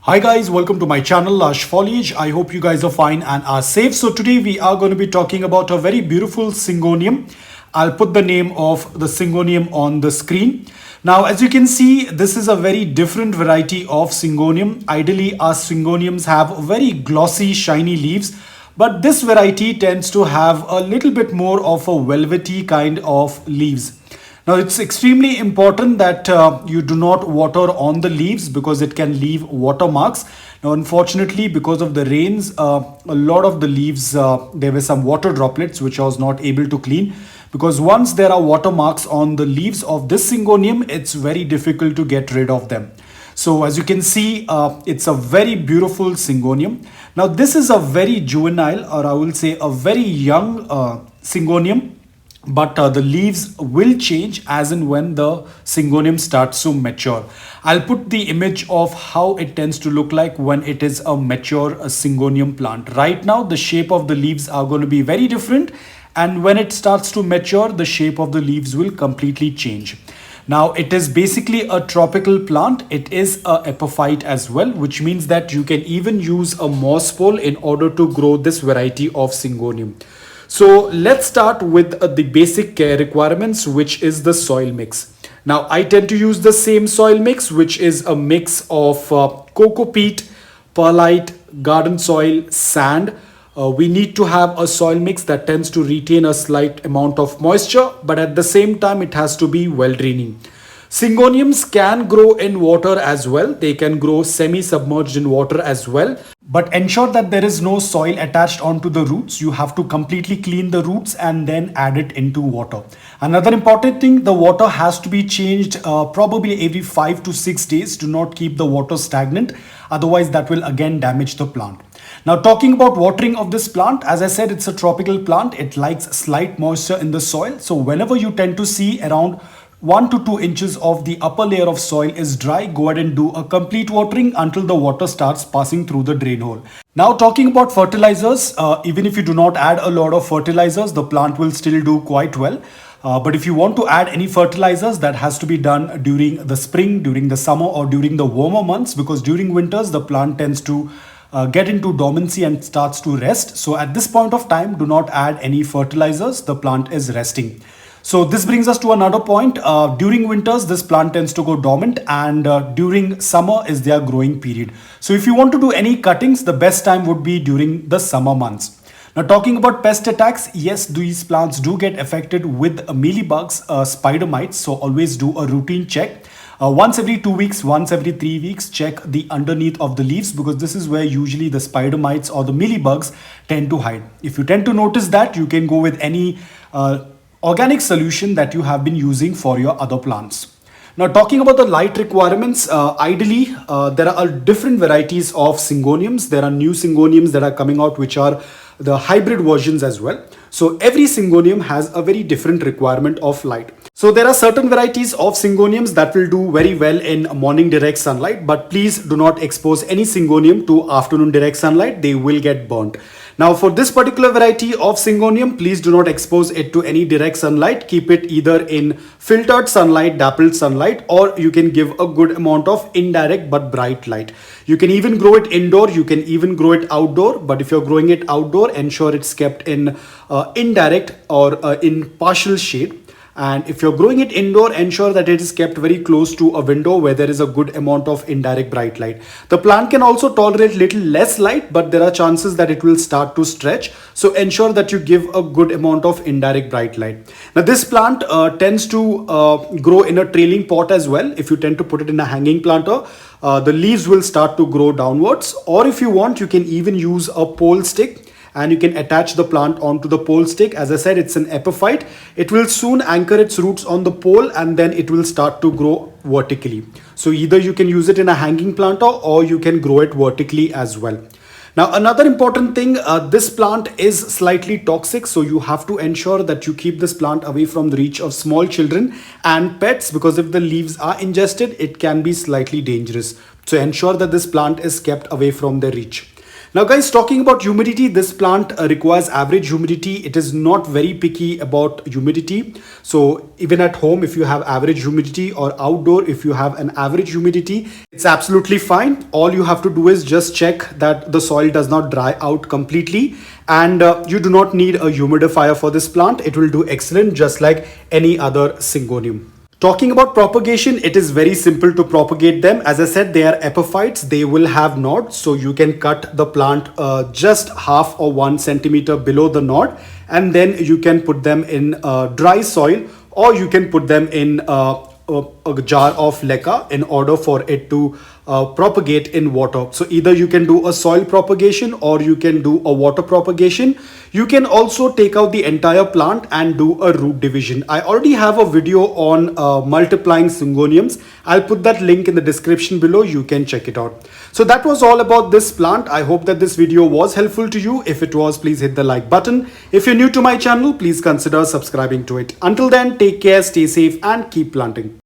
Hi guys, welcome to my channel Lush Foliage. I hope you guys are fine and are safe. So today we are going to be talking about a very beautiful Syngonium. I'll put the name of the Syngonium on the screen. Now as you can see, this is a very different variety of Syngonium. Ideally our Syngoniums have very glossy shiny leaves, but this variety tends to have a little bit more of a velvety kind of leaves. Now it's extremely important that you do not water on the leaves because it can leave watermarks. Now unfortunately, because of the rains, a lot of the leaves, there were some water droplets which I was not able to clean, because once there are watermarks on the leaves of this Syngonium, it's very difficult to get rid of them. So as you can see, it's a very beautiful Syngonium. Now this is a very juvenile, or I will say a very young Syngonium. But the leaves will change as and when the Syngonium starts to mature. I'll put the image of how it tends to look like when it is a mature Syngonium plant. Right now, the shape of the leaves are going to be very different. And when it starts to mature, the shape of the leaves will completely change. Now, it is basically a tropical plant. It is a epiphyte as well, which means that you can even use a moss pole in order to grow this variety of Syngonium. So let's start with the basic care requirements, which is the soil mix. Now I tend to use the same soil mix, which is a mix of coco peat, perlite, garden soil, sand. We need to have a soil mix that tends to retain a slight amount of moisture, but at the same time it has to be well draining. Syngoniums can grow in water as well. They can grow semi-submerged in water as well. But ensure that there is no soil attached onto the roots. You have to completely clean the roots and then add it into water. Another important thing, the water has to be changed probably every 5 to 6 days. Do not keep the water stagnant. Otherwise, that will again damage the plant. Now, talking about watering of this plant, as I said, it's a tropical plant. It likes slight moisture in the soil. So whenever you tend to see around 1 to 2 inches of the upper layer of soil is dry, go ahead and do a complete watering until the water starts passing through the drain hole. Now talking about fertilizers, even if you do not add a lot of fertilizers, the plant will still do quite well. But if you want to add any fertilizers, that has to be done during the spring, during the summer, or during the warmer months, because during winters the plant tends to get into dormancy and starts to rest. So at this point of time, do not add any fertilizers. The plant is resting. So this brings us to another point. During winters, this plant tends to go dormant, and during summer is their growing period. So if you want to do any cuttings, the best time would be during the summer months. Now talking about pest attacks, yes, these plants do get affected with mealybugs, spider mites. So always do a routine check. Once every 2 weeks, once every 3 weeks, check the underneath of the leaves, because this is where usually the spider mites or the mealybugs tend to hide. If you tend to notice that, you can go with any organic solution that you have been using for your other plants. Now talking about the light requirements, ideally there are different varieties of Syngoniums. There are new Syngoniums that are coming out, which are the hybrid versions as well. So every Syngonium has a very different requirement of light. So there are certain varieties of Syngoniums that will do very well in morning direct sunlight, but please do not expose any Syngonium to afternoon direct sunlight. They will get burnt. Now for this particular variety of Syngonium, please do not expose it to any direct sunlight. Keep it either in filtered sunlight, dappled sunlight, or you can give a good amount of indirect but bright light. You can even grow it indoor, you can even grow it outdoor, but if you're growing it outdoor, ensure it's kept in indirect or in partial shade. And if you're growing it indoor, ensure that it is kept very close to a window where there is a good amount of indirect bright light. The plant can also tolerate little less light, but there are chances that it will start to stretch. So ensure that you give a good amount of indirect bright light. Now this plant tends to grow in a trailing pot as well. If you tend to put it in a hanging planter, the leaves will start to grow downwards. Or if you want, you can even use a pole stick, and you can attach the plant onto the pole stick. As I said, it's an epiphyte. It will soon anchor its roots on the pole, and then it will start to grow vertically. So either you can use it in a hanging planter or you can grow it vertically as well. Now another important thing, this plant is slightly toxic, so you have to ensure that you keep this plant away from the reach of small children and pets, because if the leaves are ingested, it can be slightly dangerous. So ensure that this plant is kept away from their reach. Now guys, talking about humidity, this plant requires average humidity. It is not very picky about humidity. So even at home, if you have average humidity, or outdoor, if you have an average humidity, it's absolutely fine. All you have to do is just check that the soil does not dry out completely, and you do not need a humidifier for this plant. It will do excellent just like any other Syngonium. Talking about propagation, it is very simple to propagate them. As I said, they are epiphytes. They will have nodes. So you can cut the plant just half or 1 centimeter below the node, and then you can put them in dry soil, or you can put them in a jar of leca in order for it to propagate in water. So either you can do a soil propagation or you can do a water propagation. You can also take out the entire plant and do a root division. I already have a video on multiplying Syngoniums. I'll put that link in the description below. You can check it out. So that was all about this plant. I hope that this video was helpful to you. If it was, please hit the like button. If you're new to my channel, please consider subscribing to it. Until then, take care, stay safe, and keep planting.